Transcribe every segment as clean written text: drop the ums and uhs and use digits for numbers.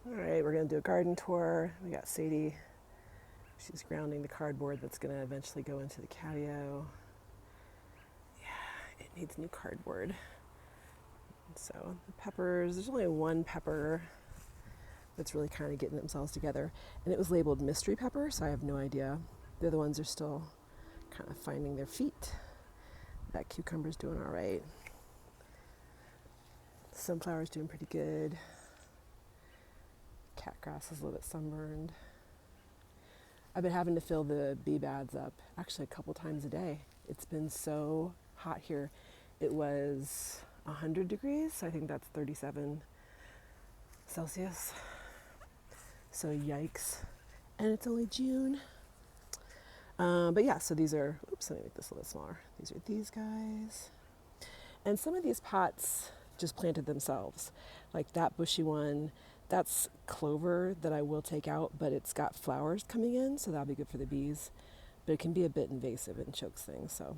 All right, we're gonna do a garden tour. We got Sadie. She's grounding the cardboard that's gonna eventually go into the catio. Yeah, it needs new cardboard. So the peppers, there's only one pepper that's really kind of getting themselves together. And it was labeled mystery pepper, so I have no idea. The other ones are still kind of finding their feet. That cucumber's doing all right. Sunflower's doing pretty good. Cat grass is a little bit sunburned. I've been having to fill the bee baths up actually a couple times a day. It's been so hot here. It was 100 degrees, so I think that's 37 Celsius. So yikes. And it's only June. But yeah, so these are, oops, let me make this a little bit smaller. These are these guys. And some of these pots just planted themselves. Like that bushy one, that's clover that I will take out, but it's got flowers coming in, so that'll be good for the bees. But it can be a bit invasive and chokes things, so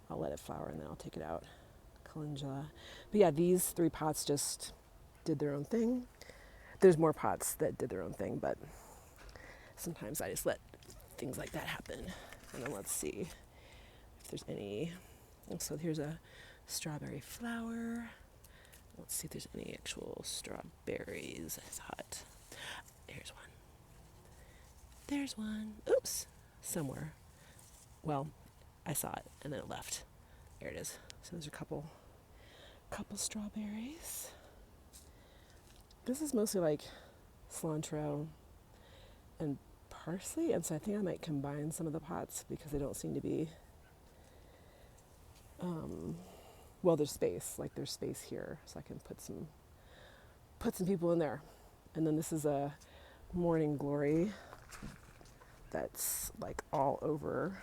I'll let it flower and then I'll take it out. Calendula. But yeah, these 3 pots just did their own thing. There's more pots that did their own thing, but sometimes I just let things like that happen. And then let's see if there's any. So here's a strawberry flower. Let's see if there's any actual strawberries. It's hot. There's one. There's one. Oops. Somewhere. Well, I saw it and then it left. There it is. So there's a couple strawberries. This is mostly like cilantro and parsley, and so I think I might combine some of the pots because they don't seem to be well, there's space here, so I can put some people in there. And then this is a morning glory that's like all over,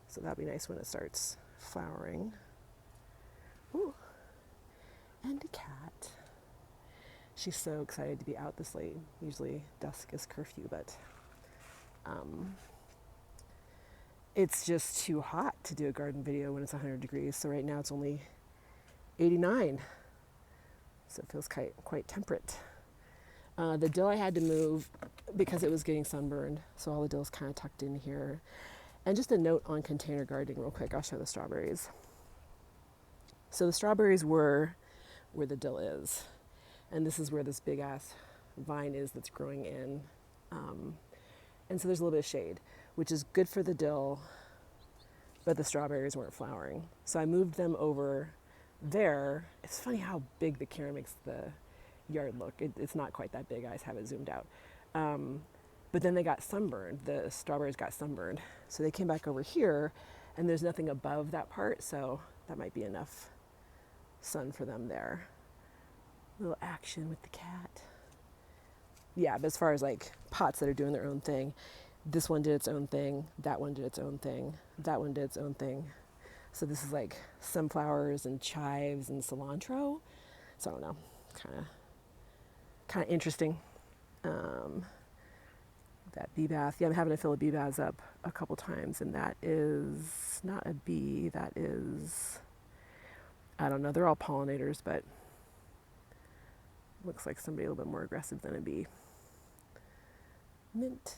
so that'd be nice when it starts flowering. Ooh. And a cat. She's so excited to be out this late. Usually dusk is curfew, but it's just too hot to do a garden video when it's 100 degrees. So right now it's only 89. So it feels quite temperate. The dill I had to move because it was getting sunburned. So all the dill's kind of tucked in here. And just a note on container gardening real quick. I'll show the strawberries. So the strawberries were where the dill is. And this is where this big ass vine is that's growing in. And so there's a little bit of shade, which is good for the dill, but the strawberries weren't flowering. So I moved them over there. It's funny how big the camera makes the yard look. It's not quite that big. I just have it zoomed out. But then they got sunburned. The strawberries got sunburned. So they came back over here, and there's nothing above that part, so that might be enough sun for them there. A little action with the cat. Yeah, but as far as like pots that are doing their own thing, this one did its own thing, that one did its own thing, that one did its own thing. So this is like sunflowers and chives and cilantro. So I don't know, kind of interesting. That bee bath, yeah, I'm having to fill a bee baths up a couple times, and that is not a bee, that is, I don't know, they're all pollinators, but looks like somebody a little bit more aggressive than a bee. Mint.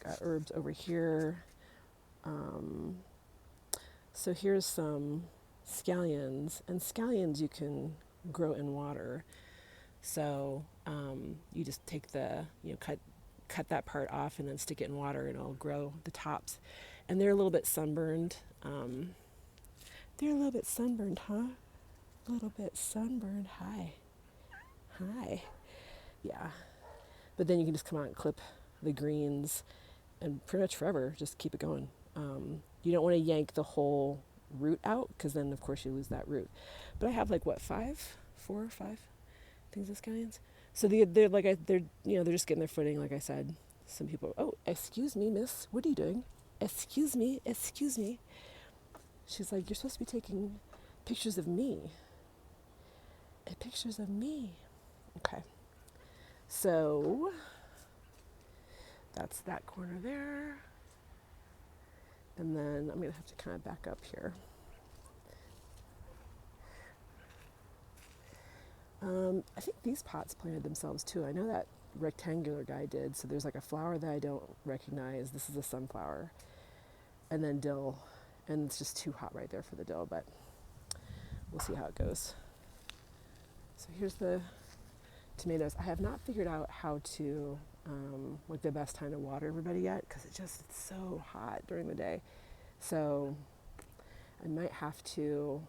Got herbs over here. So here's some scallions, and scallions you can grow in water. So you just take cut that part off and then stick it in water, and it'll grow the tops. And they're a little bit sunburned. They're a little bit sunburned, huh? A little bit sunburned. Hi. Yeah. But then you can just come out and clip the greens and pretty much forever just keep it going. You don't want to yank the whole root out because then of course you lose that root. But I have like what, 4 or 5 things of scallions. So they're just getting their footing, like I said. Some people, oh, excuse me, miss, what are you doing? Excuse me. She's like, you're supposed to be taking pictures of me. Pictures of me. Okay. So that's that corner there. And then I'm going to have to kind of back up here. I think these pots planted themselves too. I know that rectangular guy did. So there's like a flower that I don't recognize. This is a sunflower. And then dill. And it's just too hot right there for the dill, but we'll see how it goes. So here's the tomatoes. I have not figured out how to, like the best time to water everybody yet, because it's so hot during the day. So I might have to,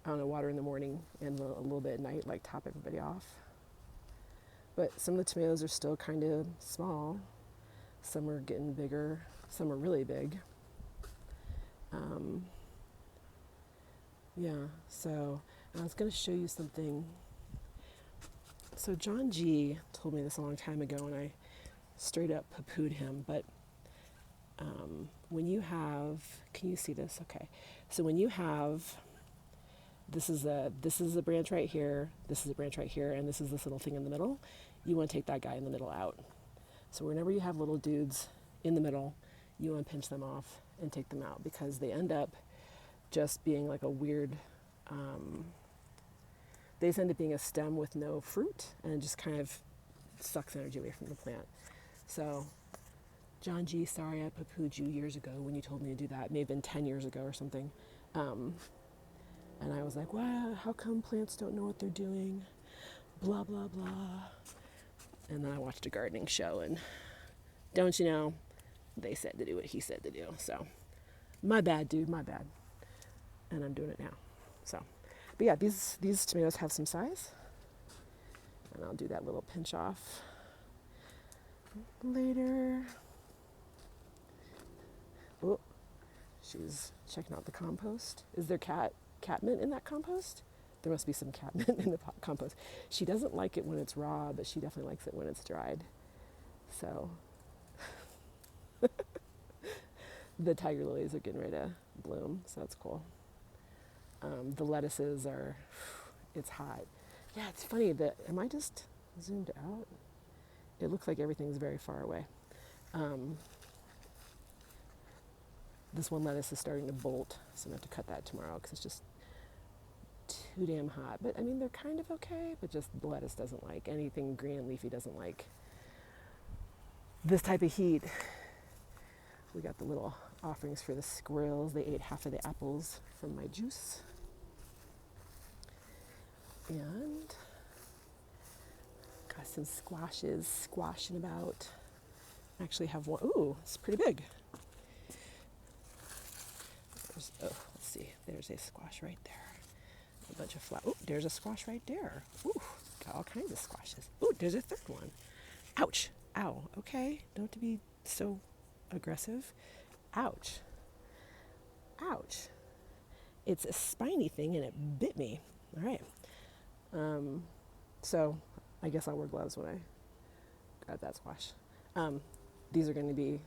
I don't know, water in the morning and a little bit at night, like top everybody off. But some of the tomatoes are still kind of small. Some are getting bigger. Some are really big. Yeah, so I was going to show you something. So John G told me this a long time ago, and I straight up poo-pooed him, but when you have, can you see this? Okay. So when you have, this is a branch right here, this is a branch right here, and this is this little thing in the middle, you want to take that guy in the middle out. So whenever you have little dudes in the middle, you want to pinch them off and take them out, because they end up just being like a weird, they just end up being a stem with no fruit, and it just kind of sucks energy away from the plant. So John G, sorry I poo-pooed you years ago when you told me to do that. It may have been 10 years ago or something. And I was like, wow, how come plants don't know what they're doing? Blah, blah, blah. And then I watched a gardening show, and don't you know, they said to do what he said to do. So my bad, dude, my bad. And I'm doing it now. So, but yeah, these tomatoes have some size. And I'll do that little pinch off later. Oh, she's checking out the compost. Is there catmint in that compost? There must be some catmint in the compost. She doesn't like it when it's raw, but she definitely likes it when it's dried. So the tiger lilies are getting ready to bloom, so that's cool. The lettuces are, it's hot. Yeah, it's funny that, am I just zoomed out? It looks like everything's very far away. This one lettuce is starting to bolt, so I'm going to have to cut that tomorrow because it's just too damn hot. But I mean, they're kind of okay, but just the lettuce doesn't like, anything green and leafy doesn't like this type of heat. We got the little offerings for the squirrels. They ate half of the apples from my juice. And got some squashes squashing about. I actually have one. Ooh, it's pretty big. Let's see. There's a squash right there. A bunch of flowers. Oh, there's a squash right there. Ooh, got all kinds of squashes. Ooh, there's a third one. Ouch. Ow. Okay. Don't have to be so aggressive. Ouch. Ouch. It's a spiny thing and it bit me. All right. So I guess I'll wear gloves when I grab that squash. These are going to be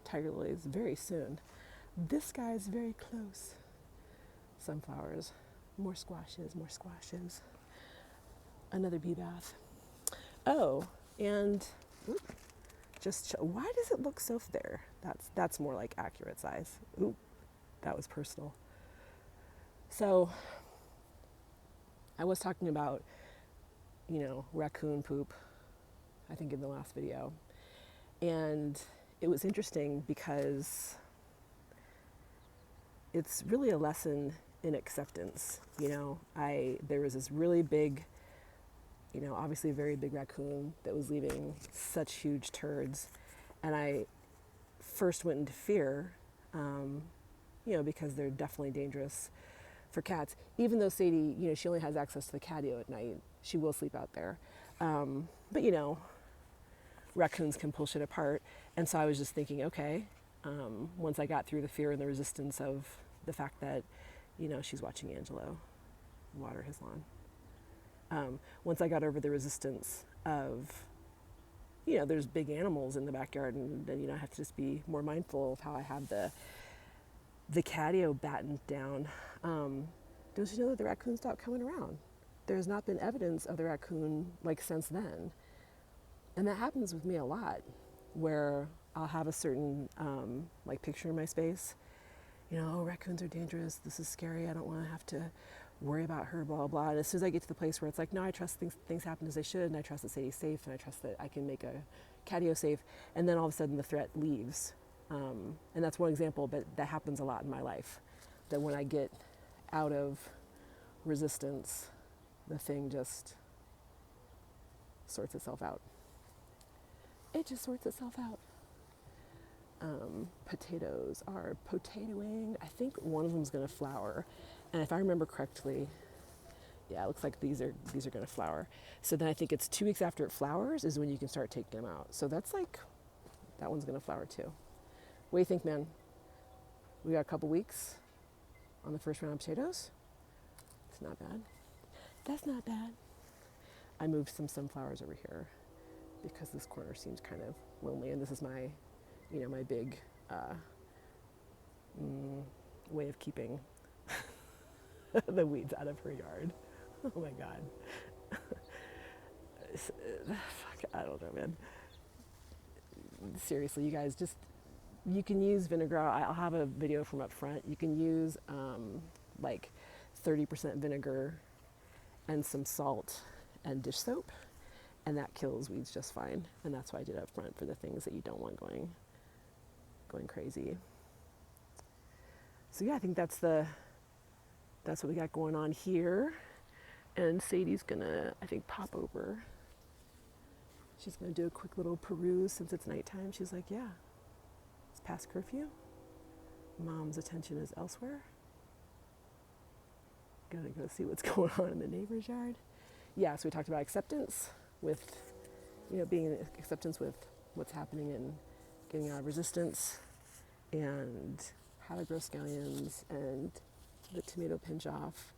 tiger lilies very soon. This guy's very close. Sunflowers. More squashes, more squashes. Another bee bath. Oh, and why does it look so there? That's more like accurate size. Ooh, that was personal. So I was talking about, raccoon poop, I think in the last video. And it was interesting because it's really a lesson in acceptance. There was this really big, obviously a very big raccoon that was leaving such huge turds. And I first went into fear, because they're definitely dangerous for cats. Even though Sadie, she only has access to the catio at night, she will sleep out there. But raccoons can pull shit apart. And so I was just thinking, okay, once I got through the fear and the resistance of the fact that, she's watching Angelo water his lawn. Once I got over the resistance of, there's big animals in the backyard, and then, I have to just be more mindful of how I have the catio battened down. Don't you know that the raccoon stopped coming around? There's not been evidence of the raccoon since then. And that happens with me a lot, where I'll have a certain picture in my space. Oh, raccoons are dangerous. This is scary. I don't want to have to worry about her, blah, blah, blah. And as soon as I get to the place where it's like, no, I trust things happen as they should, and I trust that Sadie's safe, and I trust that I can make a catio safe, and then all of a sudden the threat leaves. And that's one example, but that happens a lot in my life, that when I get out of resistance, the thing just sorts itself out. It just sorts itself out. Potatoes are potatoing. I think one of them is going to flower, and if I remember correctly, yeah, it looks like these are going to flower. So then I think it's 2 weeks after it flowers is when you can start taking them out. So that's like, that one's going to flower too. What do you think, man? We got a couple weeks on the first round of potatoes. It's not bad. That's not bad. I moved some sunflowers over here because this corner seems kind of lonely, and this is my, my big way of keeping the weeds out of her yard. Oh my God. Fuck, I don't know, man. Seriously, you guys, you can use vinegar. I'll have a video from up front. You can use like 30% vinegar and some salt and dish soap, and that kills weeds just fine. And that's why I did it up front, for the things that you don't want going crazy. So yeah, I think that's what we got going on here. And Sadie's gonna, I think, pop over. She's gonna do a quick little peruse since it's nighttime. She's like, yeah, it's past curfew. Mom's attention is elsewhere. Gotta go see what's going on in the neighbor's yard. Yeah, so we talked about acceptance with, being in acceptance with what's happening and getting out of resistance, and how to grow scallions, and the tomato pinch off.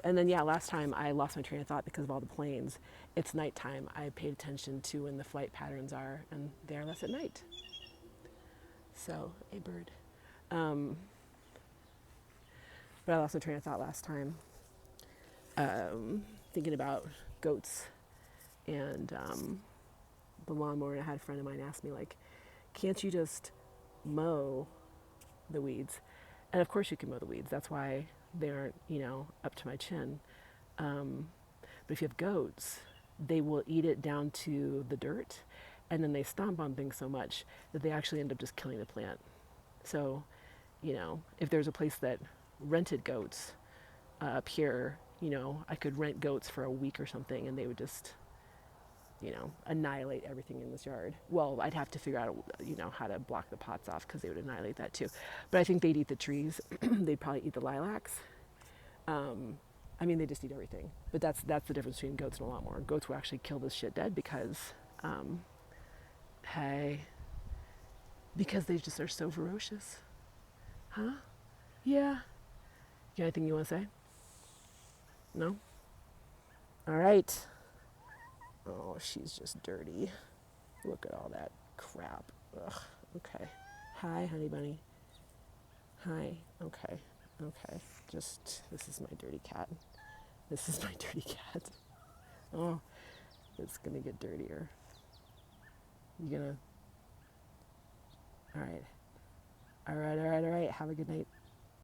And then last time I lost my train of thought because of all the planes. It's nighttime. I paid attention to when the flight patterns are, and they are less at night. So, a bird. But I lost my train of thought last time, thinking about goats and the lawnmower. And I had a friend of mine ask me, like, can't you just mow the weeds? And of course you can mow the weeds. That's why they aren't, up to my chin. But if you have goats, they will eat it down to the dirt, and then they stomp on things so much that they actually end up just killing the plant. So, if there's a place that rented goats up here, I could rent goats for a week or something, and they would just, annihilate everything in this yard. Well, I'd have to figure out, how to block the pots off, because they would annihilate that too. But I think they'd eat the trees. They'd probably eat the lilacs. They just eat everything. But that's the difference between goats and a lawnmower. Goats will actually kill this shit dead because they just are so ferocious. Huh? Yeah. You got anything you want to say? No? All right. Oh, she's just dirty. Look at all that crap. Ugh. Okay. Hi, honey bunny. Hi. Okay. This is my dirty cat. This is my dirty cat. Oh, it's gonna get dirtier. You gonna... All right. Have a good night.